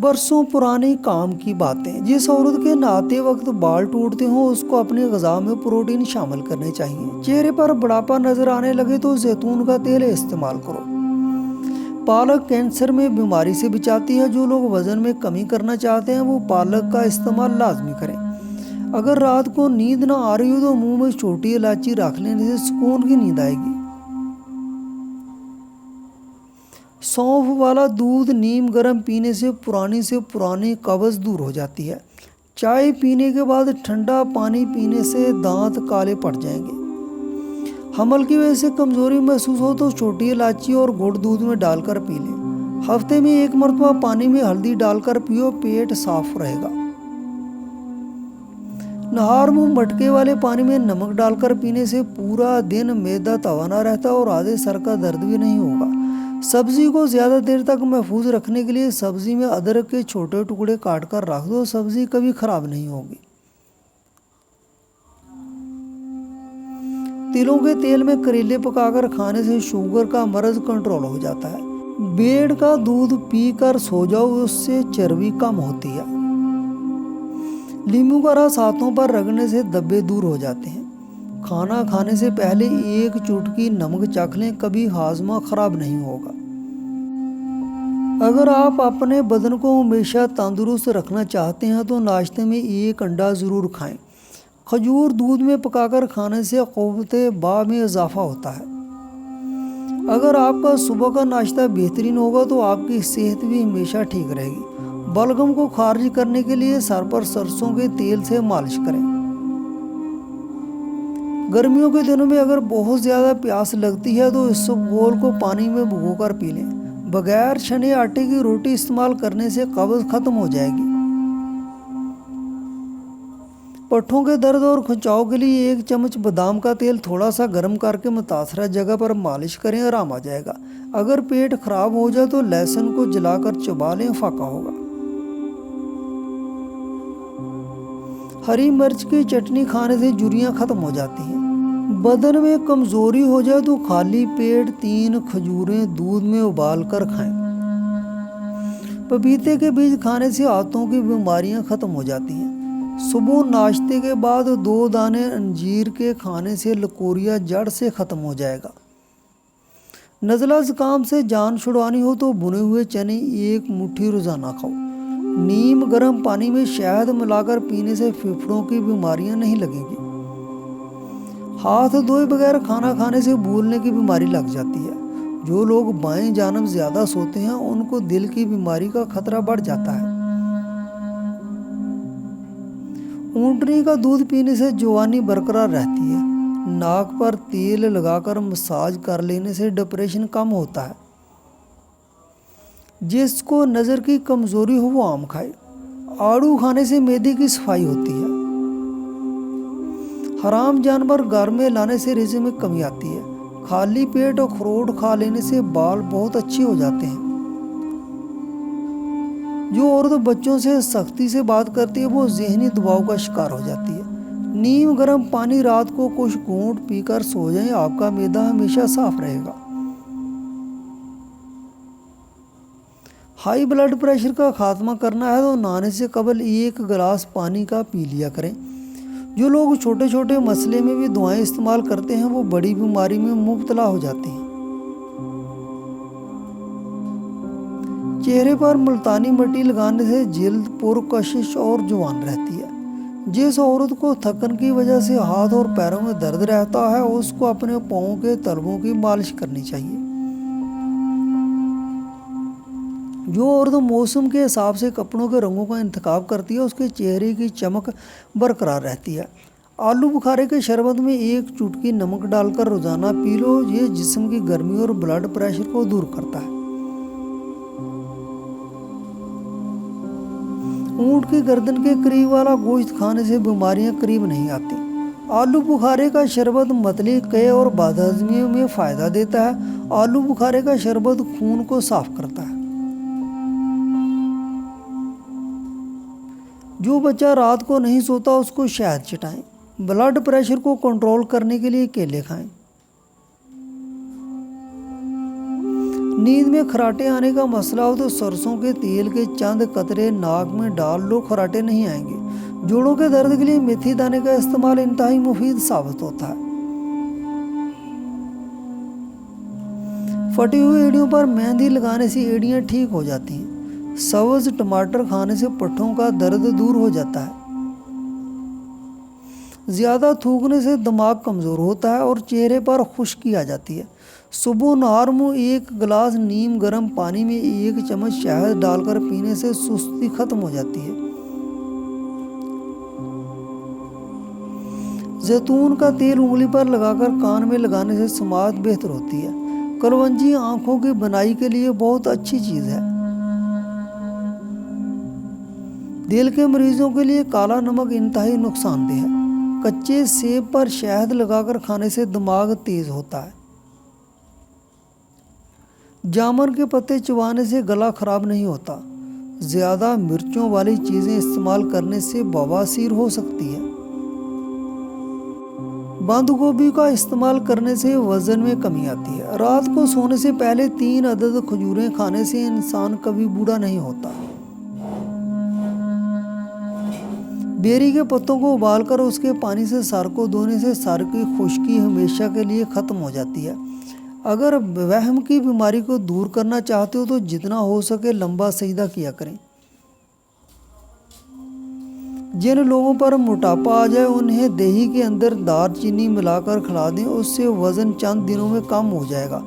बरसों पुरानी काम की बातें। जिस औरत के नहाते वक्त बाल टूटते हों उसको अपनी ग़िज़ा में प्रोटीन शामिल करने चाहिए। चेहरे पर बुढ़ापा नजर आने लगे तो जैतून का तेल इस्तेमाल करो। पालक कैंसर में बीमारी से बचाती है। जो लोग वजन में कमी करना चाहते हैं वो पालक का इस्तेमाल लाजमी करें। अगर रात को नींद ना आ रही हो तो मुंह में छोटी इलायची रख लेने से सुकून की नींद आएगी। सौंफ वाला दूध नीम गर्म पीने से पुरानी कब्ज़ दूर हो जाती है। चाय पीने के बाद ठंडा पानी पीने से दांत काले पड़ जाएंगे। हमल की वजह से कमज़ोरी महसूस हो तो छोटी इलायची और गुड़ दूध में डालकर पी लें। हफ्ते में एक मरतबा पानी में हल्दी डालकर पियो, पेट साफ रहेगा। नहार मुंह मटके वाले पानी में नमक डालकर पीने से पूरा दिन मैदा तवाना रहता और आधे सर का दर्द भी नहीं होगा। सब्जी को ज़्यादा देर तक महफूज रखने के लिए सब्जी में अदरक के छोटे टुकड़े काट कर रख दो। सब्जी कभी खराब नहीं होगी। तिलों के तेल में करेले पकाकर खाने से शुगर का मर्ज कंट्रोल हो जाता है। बेड़ का दूध पीकर सो जाओ, उससे चर्बी कम होती है। नींबू का रस हाथों पर रगड़ने से धब्बे दूर हो जाते हैं। खाना खाने से पहले एक चुटकी नमक चख लें, कभी हाजमा खराब नहीं होगा। अगर आप अपने बदन को हमेशा तंदुरुस्त रखना चाहते हैं तो नाश्ते में एक अंडा ज़रूर खाएं। खजूर दूध में पकाकर खाने से क़ुव्वत बा में इजाफा होता है। अगर आपका सुबह का नाश्ता बेहतरीन होगा तो आपकी सेहत भी हमेशा ठीक रहेगी। बलगम को खारिज करने के लिए सर पर सरसों के तेल से मालिश करें। गर्मियों के दिनों में अगर बहुत ज़्यादा प्यास लगती है तो इसबगोल को पानी में भिगोकर पी लें। बगैर छने आटे की रोटी इस्तेमाल करने से कब्ज़ खत्म हो जाएगी। पट्ठों के दर्द और खिंचाव के लिए एक चम्मच बादाम का तेल थोड़ा सा गर्म करके मुतासरा जगह पर मालिश करें, आराम आ जाएगा। अगर पेट खराब हो जाए तो लहसुन को जलाकर चबा लें, फाका होगा। हरी मिर्च की चटनी खाने से झुर्रियाँ खत्म हो जाती हैं। बदन में कमज़ोरी हो जाए तो खाली पेट 3 खजूरें दूध में उबाल कर खाएं। पपीते के बीज खाने से हाथों की बीमारियां खत्म हो जाती हैं। सुबह नाश्ते के बाद 2 दाने अंजीर के खाने से लकोरिया जड़ से ख़त्म हो जाएगा। नज़ला ज़ुकाम से जान छुड़वानी हो तो भुने हुए चने 1 मुट्ठी रोज़ाना खाओ। नीम गर्म पानी में शहद मिलाकर पीने से फेफड़ों की बीमारियां नहीं लगेंगी। हाथ धोए बगैर खाना खाने से भूलने की बीमारी लग जाती है। जो लोग बाएं जानब ज़्यादा सोते हैं उनको दिल की बीमारी का खतरा बढ़ जाता है। ऊँटनी का दूध पीने से जवानी बरकरार रहती है। नाक पर तेल लगाकर मसाज कर लेने से डिप्रेशन कम होता है। जिसको नज़र की कमज़ोरी हो वो आम खाए। आड़ू खाने से मैदे की सफाई होती है। हराम जानवर घर में लाने से रिज़्क़ में कमी आती है। खाली पेट और अखरोट खा लेने से बाल बहुत अच्छे हो जाते हैं। जो औरत बच्चों से सख्ती से बात करती है वो ज़हनी दबाव का शिकार हो जाती है। नीम गर्म पानी रात को कुछ घूंट पीकर सो जाएं, आपका मैदा हमेशा साफ रहेगा। हाई ब्लड प्रेशर का खात्मा करना है तो नहाने से कबल 1 गिलास पानी का पी लिया करें। जो लोग छोटे छोटे मसले में भी दवाएं इस्तेमाल करते हैं वो बड़ी बीमारी में मुब्तला हो जाते हैं। चेहरे पर मुल्तानी मिट्टी लगाने से जिल्द पुरकशिश और जवान रहती है। जिस औरत को थकन की वजह से हाथ और पैरों में दर्द रहता है उसको अपने पाँव के तलवों की मालिश करनी चाहिए। जो औरत मौसम के हिसाब से कपड़ों के रंगों का इंतखाब करती है उसके चेहरे की चमक बरकरार रहती है। आलू बुखारे के शरबत में 1 चुटकी नमक डालकर रोज़ाना पी लो। ये जिस्म की गर्मी और ब्लड प्रेशर को दूर करता है। ऊँट की गर्दन के करीब वाला गोश्त खाने से बीमारियां करीब नहीं आती। आलू बुखारे का शरबत मतली, कय और बदहज़मी में फ़ायदा देता है। आलू बुखारे का शरबत खून को साफ करता है। जो बच्चा रात को नहीं सोता उसको शहद चटाएं। ब्लड प्रेशर को कंट्रोल करने के लिए केले खाएं। नींद में खराटे आने का मसला हो तो सरसों के तेल के चंद कतरे नाक में डाल लो, खराटे नहीं आएंगे। जोड़ों के दर्द के लिए मेथी दाने का इस्तेमाल इंतहाई मुफीद साबित होता है। फटी हुई एड़ियों पर मेहंदी लगाने से एड़ियां ठीक हो जाती हैं। सब्ज टमाटर खाने से पट्ठों का दर्द दूर हो जाता है। ज़्यादा थूकने से दिमाग कमज़ोर होता है और चेहरे पर खुश्की आ जाती है। सुबह नहर मुँह 1 गिलास नीम गर्म पानी में 1 चम्मच शहद डालकर पीने से सुस्ती खत्म हो जाती है। जैतून का तेल उंगली पर लगाकर कान में लगाने से समात बेहतर होती है। कलवंजी आंखों की बनाई के लिए बहुत अच्छी चीज़ है। दिल के मरीजों के लिए काला नमक इंतहाई नुकसानदेह है। कच्चे सेब पर शहद लगाकर खाने से दिमाग तेज होता है। जामुन के पत्ते चबाने से गला खराब नहीं होता। ज़्यादा मिर्चों वाली चीज़ें इस्तेमाल करने से बवासीर हो सकती है। बंद गोभी का इस्तेमाल करने से वज़न में कमी आती है। रात को सोने से पहले 3 अदद खजूरें खाने से इंसान कभी बूढ़ा नहीं होता। बेरी के पत्तों को उबालकर उसके पानी से सर को धोने से सर की खुश्की हमेशा के लिए ख़त्म हो जाती है। अगर वहम की बीमारी को दूर करना चाहते हो तो जितना हो सके लंबा सजदा किया करें। जिन लोगों पर मोटापा आ जाए उन्हें दही के अंदर दालचीनी मिलाकर खिला दें, उससे वज़न चंद दिनों में कम हो जाएगा।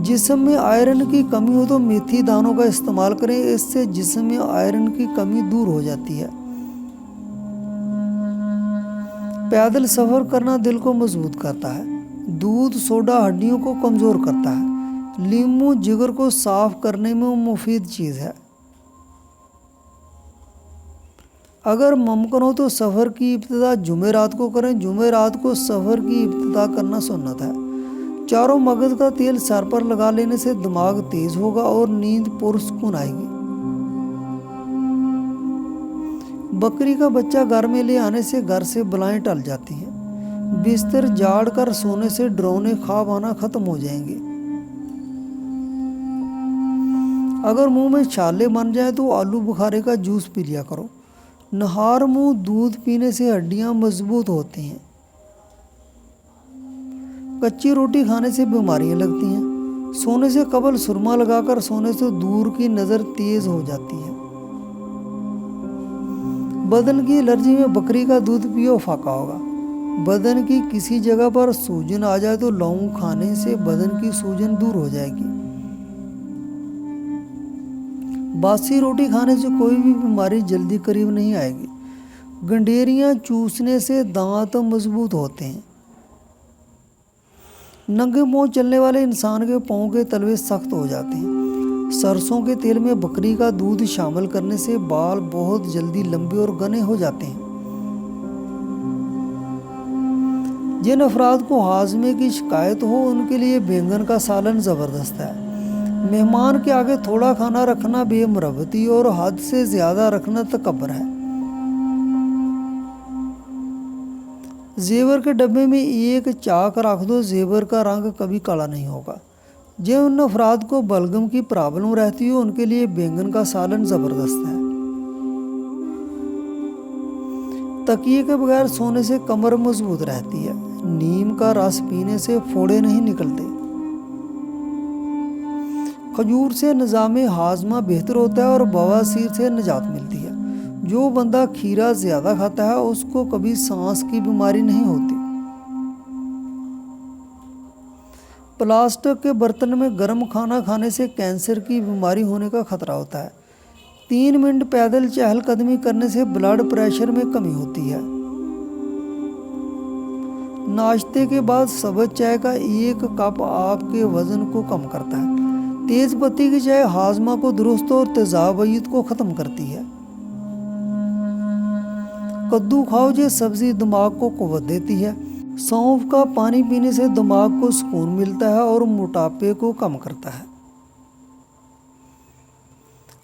जिस्म में आयरन की कमी हो तो मेथी दानों का इस्तेमाल करें, इससे जिस्म में आयरन की कमी दूर हो जाती है। पैदल सफ़र करना दिल को मजबूत करता है। दूध सोडा हड्डियों को कमज़ोर करता है। नींबू जिगर को साफ करने में मुफीद चीज़ है। अगर मुमकिन हो तो सफ़र की इब्तिदा जुमेरात को करें। जुमेरात को सफ़र की इब्तिदा करना सुन्नत है। चारों मगज़ का तेल सर पर लगा लेने से दिमाग तेज़ होगा और नींद पुरसुकून आएगी। बकरी का बच्चा घर में ले आने से घर से बलाएं टल जाती हैं। बिस्तर झाड़ कर सोने से डरावने ख्वाब आना खत्म हो जाएंगे। अगर मुंह में छाले बन जाए तो आलू बुखारे का जूस पी लिया करो। नहार मुंह दूध पीने से हड्डियां मजबूत होती हैं। कच्ची रोटी खाने से बीमारियां लगती हैं। सोने से कबल सुरमा लगाकर सोने से दूर की नज़र तेज हो जाती है। बदन की एलर्जी में बकरी का दूध पियो, फाका होगा। बदन की किसी जगह पर सूजन आ जाए तो लौंग खाने से बदन की सूजन दूर हो जाएगी। बासी रोटी खाने से कोई भी बीमारी जल्दी करीब नहीं आएगी। गंडेरियां चूसने से दांत मजबूत होते हैं। नंगे पांव चलने वाले इंसान के पांव के तलवे सख्त हो जाते हैं। सरसों के तेल में बकरी का दूध शामिल करने से बाल बहुत जल्दी लंबे और घने हो जाते हैं। जिन अफराद को हाजमे की शिकायत हो उनके लिए बैंगन का सालन ज़बरदस्त है। मेहमान के आगे थोड़ा खाना रखना बेमुरवती और हद से ज़्यादा रखना तकब्बर है। जेवर के डब्बे में 1 चाक रख दो, जेवर का रंग कभी काला नहीं होगा। जिन अफराद को बलगम की प्रॉब्लम रहती हो उनके लिए बैंगन का सालन ज़बरदस्त है। तकिए के बगैर सोने से कमर मजबूत रहती है। नीम का रस पीने से फोड़े नहीं निकलते। खजूर से निज़ाम हाजमा बेहतर होता है और बवासीर से निजात मिलती है। जो बंदा खीरा ज़्यादा खाता है उसको कभी सांस की बीमारी नहीं होती। प्लास्टिक के बर्तन में गर्म खाना खाने से कैंसर की बीमारी होने का खतरा होता है। 3 मिनट पैदल चहलकदमी करने से ब्लड प्रेशर में कमी होती है। नाश्ते के बाद सब्ज़ चाय का 1 कप आपके वज़न को कम करता है। तेज़ पत्ती की चाय हाजमा को दुरुस्त और तेज़ाबियत को ख़त्म करती है। कद्दू खाओ, ये सब्ज़ी दिमाग को क़ुव्वत देती है। सौंफ का पानी पीने से दिमाग को सुकून मिलता है और मोटापे को कम करता है।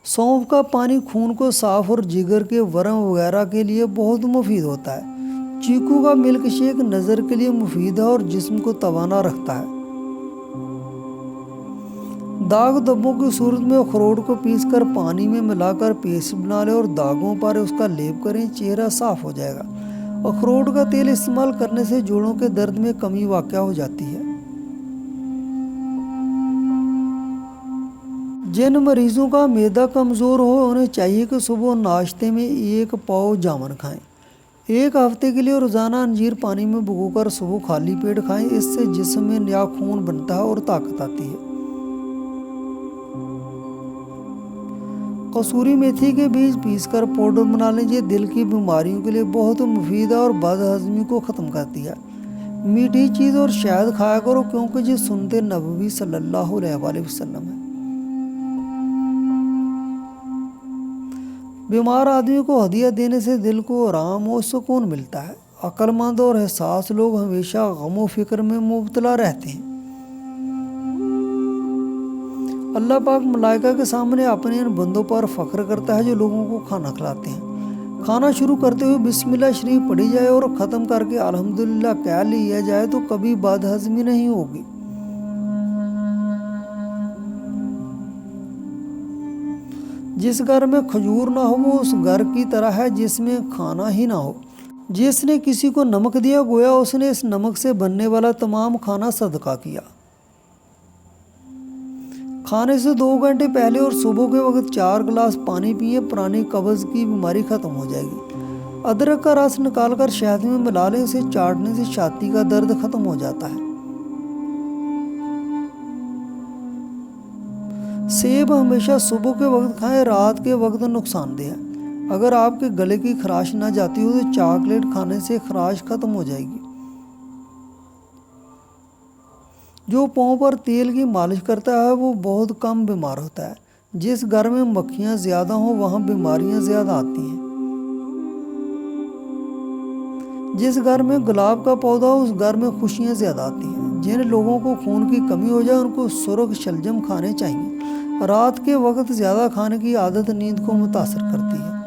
सौंफ का पानी खून को साफ और जिगर के वर्म वगैरह के लिए बहुत मुफीद होता है। चीकू का मिल्क शेक नज़र के लिए मुफीद है और जिस्म को तवाना रखता है। दाग धब्बों की सूरत में अखरोट को पीसकर पानी में मिलाकर पेस्ट बना लें और दागों पर उसका लेप करें, चेहरा साफ हो जाएगा। अखरोट का तेल इस्तेमाल करने से जोड़ों के दर्द में कमी वाक़या हो जाती है। जिन मरीजों का मैदा कमज़ोर हो उन्हें चाहिए कि सुबह नाश्ते में 1 पाव जामुन खाएं। 1 हफ्ते के लिए रोज़ाना अंजीर पानी में भिगोकर सुबह खाली पेट खाएं। इससे जिस्म में नया खून बनता है और ताकत आती है। कसूरी मेथी के बीज पीसकर पाउडर बना लें। ये दिल की बीमारियों के लिए बहुत मुफीद है और बदहज़मी को ख़त्म करती है। मीठी चीज़ और शहद खाया करो क्योंकि ये सुन्नत नबवी सल्लल्लाहु अलैहि वसल्लम है। बीमार आदमी को हदिया देने से दिल को आराम और सुकून मिलता है। अक्लमंद और एहसास लोग हमेशा गम व फिक्र में मुब्तला रहते हैं। अल्लाह पाक मलाइका के सामने अपने इन बंदों पर फ़ख्र करता है जो लोगों को खाना खिलाते हैं। खाना शुरू करते हुए बिस्मिल्लाह शरीफ पढ़ी जाए और ख़त्म करके अल्हम्दुलिल्लाह कह लिया जाए तो कभी बदहज़मी नहीं होगी। जिस घर में खजूर ना हो वो उस घर की तरह है जिसमें खाना ही ना हो। जिसने किसी को नमक दिया गोया उसने इस नमक से बनने वाला तमाम खाना सदका किया। खाने से 2 घंटे पहले और सुबह के वक्त 4 गिलास पानी पिए, पुरानी कब्ज़ की बीमारी ख़त्म हो जाएगी। अदरक का रस निकालकर शहद में मिला लें, उसे चाटने से छाती का दर्द ख़त्म हो जाता है। सेब हमेशा सुबह के वक्त खाएं, रात के वक्त नुकसानदेह है। अगर आपके गले की खराश ना जाती हो तो चॉकलेट खाने से खराश ख़त्म हो जाएगी। जो पाँव पर तेल की मालिश करता है वो बहुत कम बीमार होता है। जिस घर में मक्खियाँ ज़्यादा हों वहाँ बीमारियाँ ज़्यादा आती हैं। जिस घर में गुलाब का पौधा हो उस घर में खुशियाँ ज़्यादा आती हैं। जिन लोगों को खून की कमी हो जाए उनको सुर्ख शलजम खाने चाहिए। रात के वक्त ज़्यादा खाने की आदत नींद को मुतासर करती है।